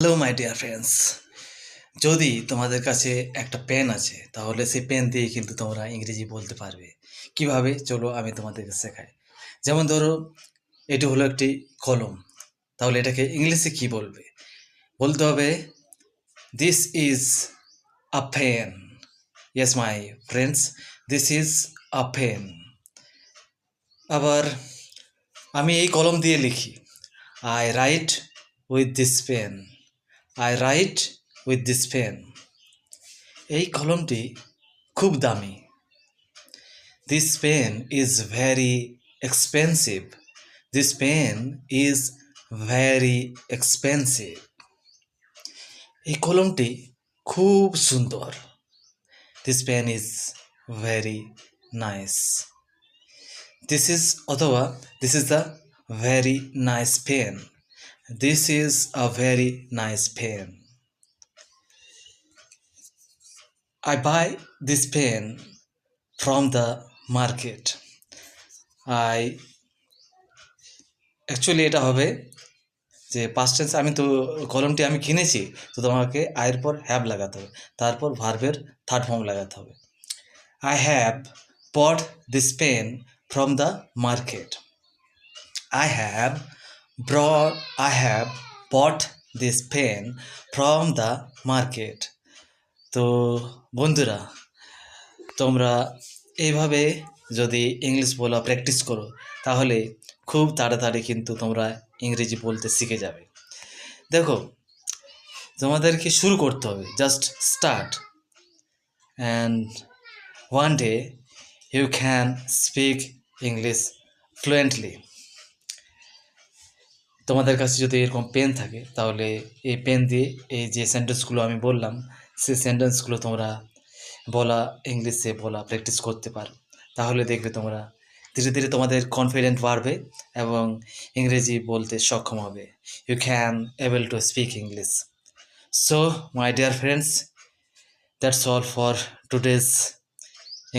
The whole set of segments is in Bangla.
হ্যালো মাই ডিয়ার ফ্রেন্ডস, যদি তোমাদের কাছে একটা পেন আছে তাহলে সেই পেন দিয়ে কিন্তু তোমরা ইংরেজি বলতে পারবে। কিভাবে? চলো আমি তোমাদেরকে শেখাই। যেমন ধরো, এটি হলো একটি কলম, তাহলে এটাকে ইংলিশে কি বলবে? বলতে হবে this is a pen. Yes my friends, this is a pen. আবার আমি এই কলম দিয়ে লিখি, I write with this pen. I write with this pen. এই কলমটি খুব দামি। This pen is very expensive. This pen is very expensive. এই কলমটি খুব সুন্দর। This pen is very nice. This is অথবা this is the very nice pen. This is a very nice pen. I buy this pen from the market. Actually এটা হবে যে পাস্ট টেন্স। আমি তো কলমটি আমি কিনেছি, তো তোমাকে আয়ের পর হ্যাভ লাগাতে হবে, তারপর ভার্বের থার্ড ফর্ম লাগাতে হবে। I have bought this pen from the market. I have bought this pen from the market. তো বন্ধুরা, তোমরা এইভাবে যদি ইংলিশ বলা প্র্যাকটিস করো তাহলে খুব তাড়াতাড়ি কিন্তু তোমরা ইংরেজি বলতে শিখে যাবে। দেখো, তোমাদেরকে শুরু করতে হবে, just start, and one day you can speak English fluently. তোমাদের কাছে যদি এরকম পেন থাকে তাহলে এই পেন দিয়ে এই যে সেন্টেন্সগুলো আমি বললাম সেই সেন্টেন্সগুলো তোমরা ইংলিশে বলা প্র্যাকটিস করতে পারো। তাহলে দেখবে তোমরা ধীরে ধীরে তোমাদের কনফিডেন্ট বাড়বে এবং ইংরেজি বলতে সক্ষম হবে। You can able to speak English. So my dear friends, that's all for today's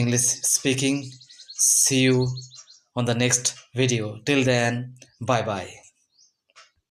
English speaking. See you on the next video. Till then, bye bye.